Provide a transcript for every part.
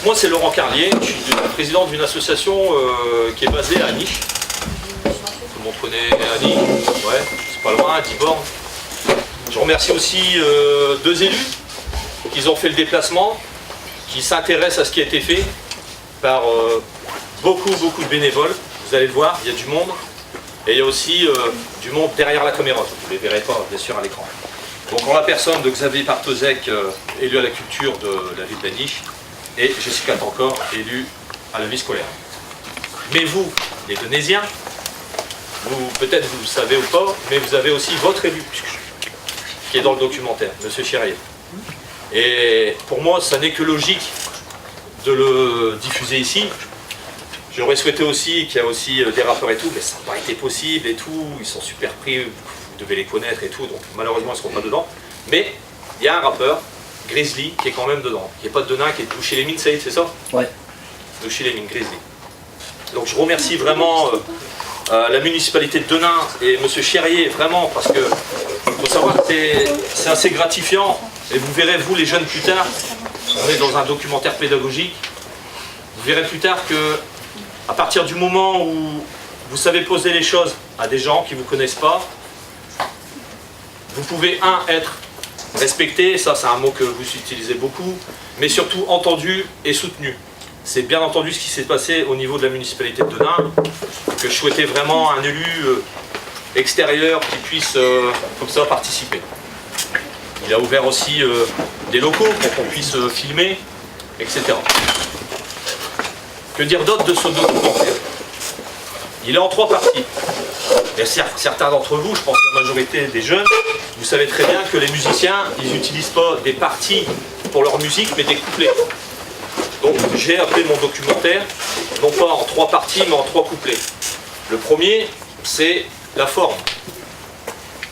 moi c'est Laurent Carlier, je suis le président d'une association qui est basée à Niche. Tout le monde connaît Niche, ouais, c'est pas loin, 10 bornes. Je remercie aussi deux élus qui ont fait le déplacement, qui s'intéressent à ce qui a été fait par beaucoup de bénévoles. Vous allez le voir, il y a du monde. Et il y a aussi du monde derrière la caméra. Vous ne les verrez pas, bien sûr, à l'écran. Donc en la personne de Xavier Bartozek, élu à la culture de la ville de Niche, et Jessica Tancor, élue à la vie scolaire. Mais vous, les Donésiens, peut-être vous le savez ou pas, mais vous avez aussi votre élu, qui est dans le documentaire, M. Chérier. Et pour moi, ça n'est que logique de le diffuser ici. J'aurais souhaité aussi qu'il y ait aussi des rappeurs et tout, mais ça n'a pas été possible et tout, ils sont super pris, vous devez les connaître et tout, donc malheureusement ils ne seront pas dedans. Mais il y a un rappeur, Grizzly, qui est quand même dedans, qui n'est pas de Denain, qui est de Douchy-les-Mines, Saïd, c'est ça? Ouais. Douchy-les-Mines, Grizzly. Donc je remercie vraiment la municipalité de Denain et M. Chérier, vraiment, parce que faut savoir que c'est assez gratifiant, et vous verrez, vous les jeunes, plus tard, on est dans un documentaire pédagogique, vous verrez plus tard que à partir du moment où vous savez poser les choses à des gens qui ne vous connaissent pas, vous pouvez, être respecté, ça c'est un mot que vous utilisez beaucoup, mais surtout entendu et soutenu. C'est bien entendu ce qui s'est passé au niveau de la municipalité de Denain, que je souhaitais vraiment un élu extérieur qui puisse comme ça participer. Il a ouvert aussi des locaux pour qu'on puisse filmer, etc. Que dire d'autre de ce documentaire? Il est en 3 parties. Et certains d'entre vous, je pense que la majorité des jeunes, vous savez très bien que les musiciens, ils n'utilisent pas des parties pour leur musique, mais des couplets. Donc j'ai appelé mon documentaire, non pas en 3 parties, mais en 3 couplets. Le premier, c'est la forme.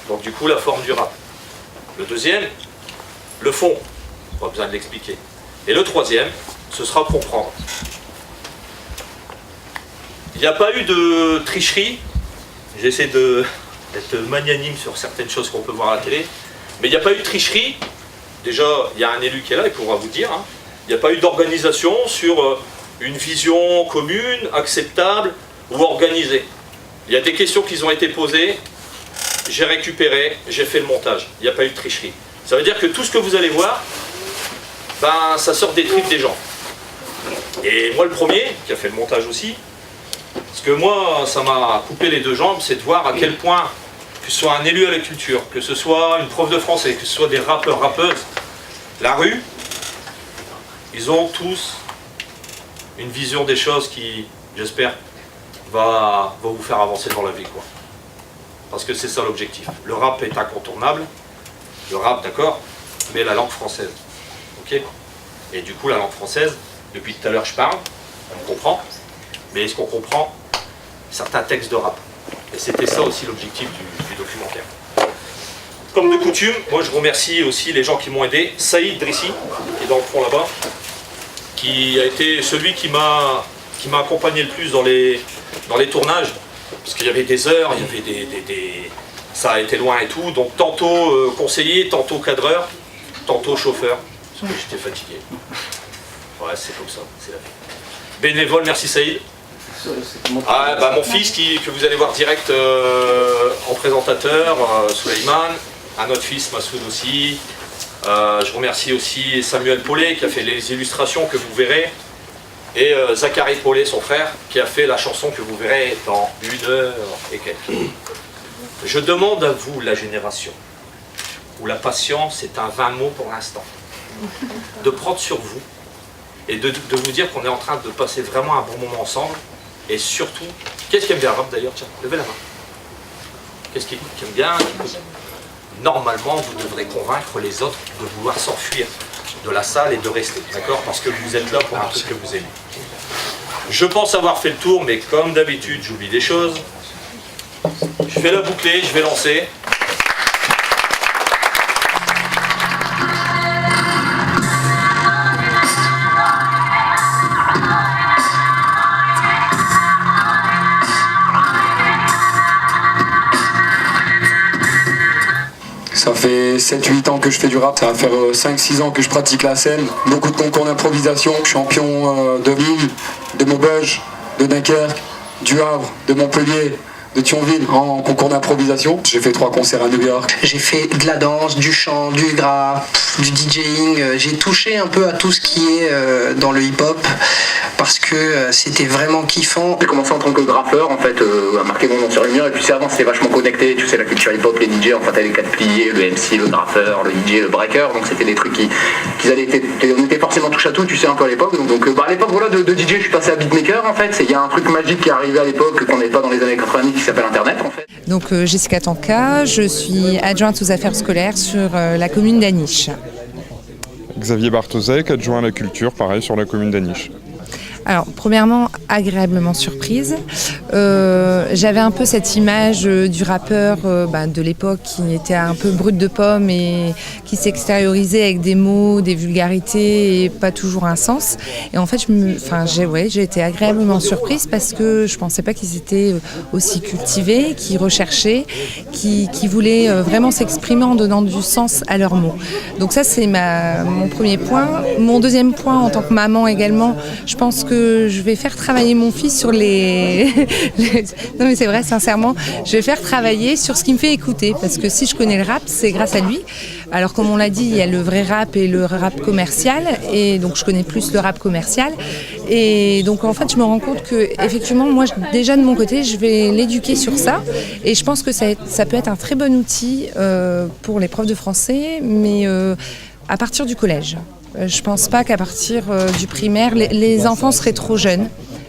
Donc du coup, la forme du rap. Le deuxième, le fond. Pas besoin de l'expliquer. Et le troisième, ce sera comprendre. Il n'y a pas eu de tricherie. J'essaie d'être magnanime sur certaines choses qu'on peut voir à la télé. Mais il n'y a pas eu de tricherie. Déjà, il y a un élu qui est là, il pourra vous dire. Il n'y a pas eu d'organisation sur une vision commune, acceptable ou organisée. Il y a des questions qui ont été posées. J'ai récupéré, j'ai fait le montage. Il n'y a pas eu de tricherie. Ça veut dire que tout ce que vous allez voir, ben, ça sort des tripes des gens. Et moi, le premier, qui a fait le montage aussi, parce que moi, ça m'a coupé les 2 jambes, c'est de voir à quel point, que ce soit un élu à la culture, que ce soit une prof de français, que ce soit des rappeurs, rappeuses, la rue, ils ont tous une vision des choses qui, j'espère, va vous faire avancer dans la vie, quoi. Parce que c'est ça l'objectif. Le rap est incontournable, le rap, d'accord, mais la langue française, ok? Et du coup, la langue française, depuis tout à l'heure je parle, on me comprend, mais est-ce qu'on comprend certains textes de rap? Et c'était ça aussi l'objectif du documentaire. Comme de coutume, moi je remercie aussi les gens qui m'ont aidé. Saïd Drissi, qui est dans le fond là-bas, qui a été celui qui m'a accompagné le plus dans les tournages, parce qu'il y avait des heures, il y avait ça a été loin et tout, donc tantôt conseiller, tantôt cadreur, tantôt chauffeur, parce que j'étais fatigué. Ouais, c'est comme ça, c'est la vie. Bénévole, merci Saïd. Ah, bah, mon fils que vous allez voir direct en présentateur, Souleymane, un autre fils, Massoud aussi. Je remercie aussi Samuel Paulet qui a fait les illustrations que vous verrez. Et Zachary Paulet, son frère, qui a fait la chanson que vous verrez dans 1 heure et quelques. Je demande à vous, la génération, où la patience est un vain mot pour l'instant, de prendre sur vous et de vous dire qu'on est en train de passer vraiment un bon moment ensemble. Et surtout, qu'est-ce qui aime bien le rap d'ailleurs? Tiens, levez la main. Qu'est-ce qui aime bien? Normalement, vous devrez convaincre les autres de vouloir s'enfuir de la salle et de rester, d'accord? Parce que vous êtes là pour un truc que vous aimez. Je pense avoir fait le tour, mais comme d'habitude, j'oublie des choses. Je vais la boucler, je vais lancer. Ça fait 7-8 ans que je fais du rap, ça va faire 5-6 ans que je pratique la scène. Beaucoup de concours d'improvisation, champion de Lille, de Maubeuge, de Dunkerque, du Havre, de Montpellier, de Thionville en concours d'improvisation. J'ai fait 3 concerts à New York. J'ai fait de la danse, du chant, du gras, du DJing. J'ai touché un peu à tout ce qui est dans le hip-hop parce que c'était vraiment kiffant. J'ai commencé en tant que graffeur en fait, à marquer mon nom sur les murs, et puis avant c'était vachement connecté, tu sais, la culture hip-hop, les DJ, enfin t'avais les 4 piliers, le MC, le graffeur, le DJ, le breaker, donc c'était des trucs on était forcément touche à tout, tu sais, un peu à l'époque. Donc à l'époque voilà, de DJ je suis passé à beatmaker en fait. Il y a un truc magique qui est arrivé à l'époque qu'on n'avait pas dans les années 90 qui s'appelle Internet en fait. Donc Jessica Tanka, je suis adjointe aux affaires scolaires sur la commune d'Aniche. Xavier Bartosek, adjoint à la culture, pareil sur la commune d'Aniche. Alors, premièrement, agréablement surprise. J'avais un peu cette image du rappeur de l'époque qui était un peu brut de pomme et qui s'extériorisait avec des mots, des vulgarités et pas toujours un sens. Et en fait, j'ai été agréablement surprise parce que je pensais pas qu'ils étaient aussi cultivés, qu'ils recherchaient, qui voulaient vraiment s'exprimer en donnant du sens à leurs mots. Donc ça, c'est mon premier point. Mon deuxième point, en tant que maman également, je pense que je vais faire travailler mon fils sur les... Non mais c'est vrai, sincèrement, je vais faire travailler sur ce qui me fait écouter, parce que si je connais le rap, c'est grâce à lui. Alors comme on l'a dit, il y a le vrai rap et le rap commercial, et donc je connais plus le rap commercial. Et donc en fait, je me rends compte que effectivement, moi déjà de mon côté, je vais l'éduquer sur ça, et je pense que ça peut être un très bon outil pour les profs de français, mais à partir du collège. Je pense pas qu'à partir du primaire, les enfants seraient trop jeunes.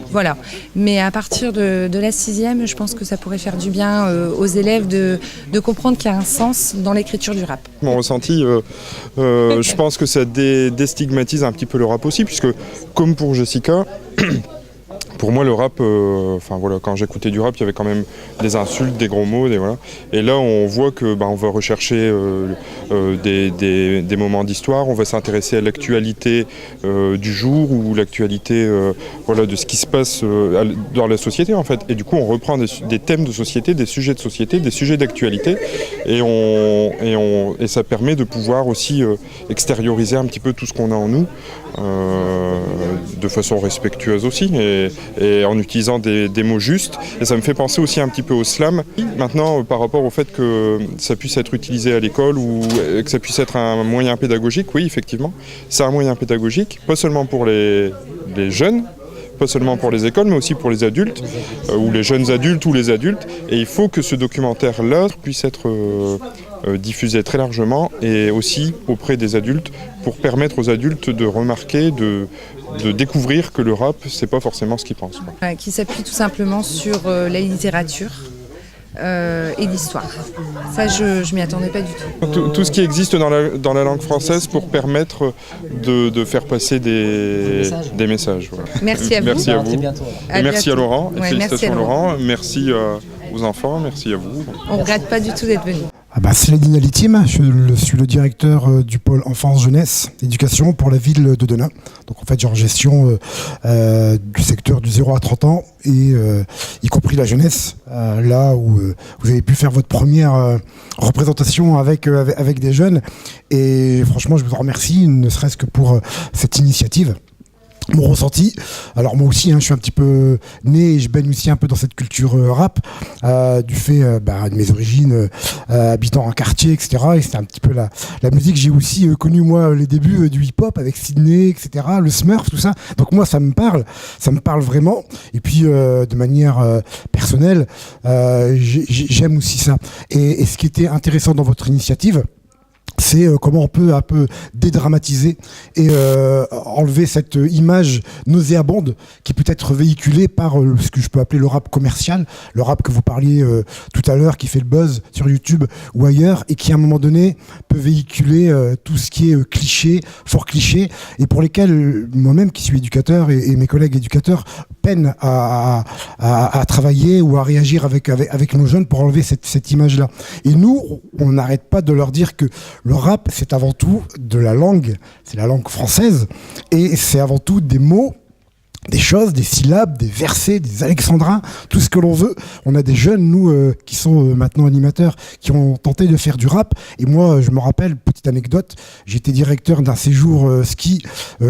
Voilà. Mais à partir de la 6e, je pense que ça pourrait faire du bien aux élèves de comprendre qu'il y a un sens dans l'écriture du rap. Mon ressenti, je pense que ça déstigmatise un petit peu le rap aussi, puisque comme pour Jessica, pour moi le rap, quand j'écoutais du rap, il y avait quand même des insultes, des gros mots, voilà. Et là on voit que on va rechercher des moments d'histoire, on va s'intéresser à l'actualité du jour ou l'actualité de ce qui se passe dans la société en fait. Et du coup on reprend des thèmes de société, des sujets de société, des sujets d'actualité, et ça permet de pouvoir aussi extérioriser un petit peu tout ce qu'on a en nous. De façon respectueuse aussi et en utilisant des mots justes, et ça me fait penser aussi un petit peu au slam maintenant par rapport au fait que ça puisse être utilisé à l'école ou que ça puisse être un moyen pédagogique. Oui, effectivement, c'est un moyen pédagogique, pas seulement pour les jeunes, pas seulement pour les écoles, mais aussi pour les adultes, ou les jeunes adultes ou les adultes, et il faut que ce documentaire-là puisse être diffusé très largement et aussi auprès des adultes pour permettre aux adultes de remarquer, de découvrir que le rap, c'est pas forcément ce qu'ils pensent. Qui s'appuie tout simplement sur la littérature et l'histoire. Ça, je m'y attendais pas du tout. Tout ce qui existe dans la langue française pour permettre de faire passer des messages. Voilà. Merci à vous. Merci à vous. Et merci à Laurent. Ouais, félicitations à Laurent. Merci aux enfants. Merci à vous. On ne regrette pas du tout d'être venu. Céline Alitim, je suis le directeur du pôle enfance, jeunesse, éducation pour la ville de Denain. Donc en fait j'ai en gestion du secteur du 0 à 30 ans et y compris la jeunesse, là où vous avez pu faire votre première représentation avec des jeunes. Et franchement je vous en remercie, ne serait-ce que pour cette initiative. Mon ressenti, alors moi aussi je suis un petit peu né et je baigne aussi un peu dans cette culture rap du fait de mes origines habitant un quartier, etc. Et c'était un petit peu la musique. J'ai aussi connu moi les débuts du hip-hop avec Sydney, etc. Le Smurf, tout ça. Donc moi ça me parle vraiment. Et puis de manière personnelle, j'aime aussi ça. Et ce qui était intéressant dans votre initiative, c'est comment on peut un peu dédramatiser et enlever cette image nauséabonde qui peut être véhiculée par ce que je peux appeler le rap commercial, le rap que vous parliez tout à l'heure, qui fait le buzz sur YouTube ou ailleurs et qui à un moment donné peut véhiculer tout ce qui est cliché, fort cliché, et pour lesquels moi-même qui suis éducateur et mes collègues éducateurs peinent à travailler ou à réagir avec nos jeunes pour enlever cette image-là. Et nous, on n'arrête pas de leur dire que le rap, c'est avant tout de la langue, c'est la langue française, et c'est avant tout des mots des choses, des syllabes, des versets, des alexandrins, tout ce que l'on veut. On a des jeunes, nous, qui sont maintenant animateurs, qui ont tenté de faire du rap. Et moi, je me rappelle, petite anecdote, j'étais directeur d'un séjour ski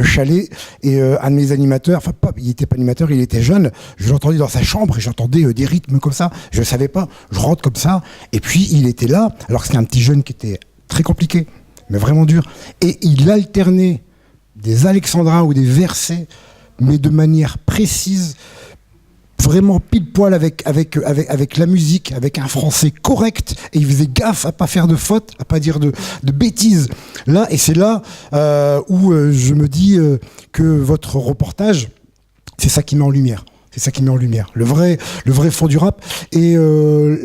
chalet, et un de mes animateurs, enfin, il n'était pas animateur, il était jeune, je l'entendais dans sa chambre, et j'entendais des rythmes comme ça, je ne savais pas, je rentre comme ça, et puis il était là, alors que c'était un petit jeune qui était très compliqué, mais vraiment dur, et il alternait des alexandrins ou des versets, mais de manière précise, vraiment pile poil avec la musique, avec un français correct, et il faisait gaffe à pas faire de fautes, à pas dire de bêtises. Là, et c'est là où je me dis que votre reportage, c'est ça qui met en lumière. C'est ça qui met en lumière. Le vrai fond du rap, et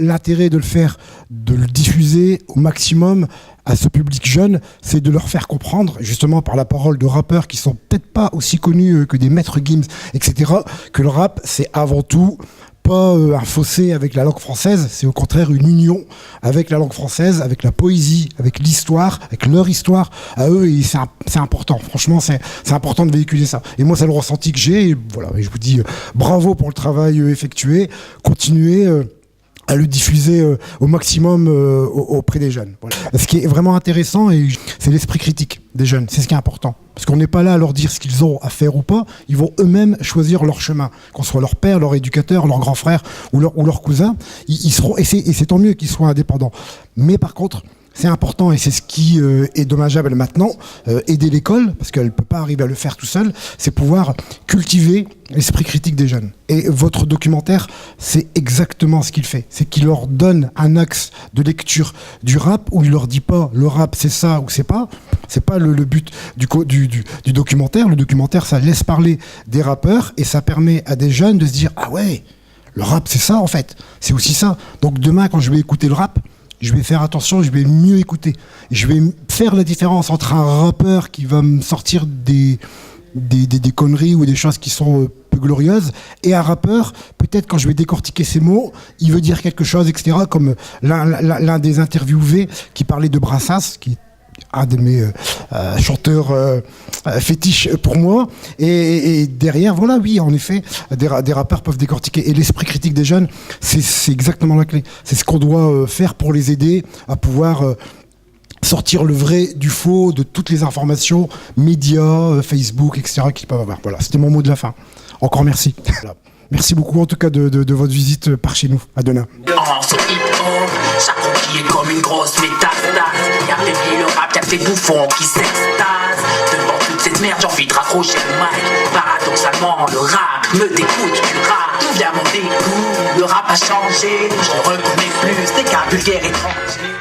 l'intérêt de le faire, de le diffuser au maximum à ce public jeune, c'est de leur faire comprendre, justement par la parole de rappeurs qui sont peut-être pas aussi connus que des Maître Gims, etc., que le rap, c'est avant tout pas un fossé avec la langue française, c'est au contraire une union avec la langue française, avec la poésie, avec l'histoire, avec leur histoire à eux, et c'est important. Franchement, c'est important de véhiculer ça. Et moi, c'est le ressenti que j'ai, et voilà, et je vous dis bravo pour le travail effectué, continuez à le diffuser au maximum auprès des jeunes. Voilà. Ce qui est vraiment intéressant, c'est l'esprit critique des jeunes. C'est ce qui est important. Parce qu'on n'est pas là à leur dire ce qu'ils ont à faire ou pas. Ils vont eux-mêmes choisir leur chemin. Qu'on soit leur père, leur éducateur, leur grand frère ou leur cousin, ils seront, et c'est tant mieux qu'ils soient indépendants. Mais par contre, c'est important, et c'est ce qui est dommageable maintenant, aider l'école, parce qu'elle ne peut pas arriver à le faire tout seul, c'est pouvoir cultiver l'esprit critique des jeunes. Et votre documentaire, c'est exactement ce qu'il fait. C'est qu'il leur donne un axe de lecture du rap, où il leur dit pas le rap c'est ça ou c'est pas. C'est pas le but du documentaire. Le documentaire, ça laisse parler des rappeurs, et ça permet à des jeunes de se dire ah ouais, le rap c'est ça en fait, c'est aussi ça. Donc demain, quand je vais écouter le rap, je vais faire attention, je vais mieux écouter. Je vais faire la différence entre un rappeur qui va me sortir des conneries ou des choses qui sont peu glorieuses, et un rappeur, peut-être quand je vais décortiquer ses mots, il veut dire quelque chose, etc. Comme l'un des interviewés qui parlait de Brassens, qui est un de mes chanteurs fétiches pour moi, et derrière, voilà, oui, en effet, des rappeurs peuvent décortiquer, et l'esprit critique des jeunes, c'est exactement la clé. C'est ce qu'on doit faire pour les aider à pouvoir sortir le vrai du faux de toutes les informations, médias, Facebook, etc. qu'ils peuvent avoir. Voilà, c'était mon mot de la fin. Encore merci. Voilà. Merci beaucoup en tout cas de votre visite par chez nous, à Denain. Chaque qui est comme une grosse métastase. Y'a fait le rap, y'a fait bouffon qui s'extase. Devant toute cette merde, j'ai envie de raccrocher le mic. Paradoxalement, le rap me dégoûte du rap. D'où vient mon dégoût? Le rap a changé, je ne reconnais plus, c'est qu'un vulgaire étranger.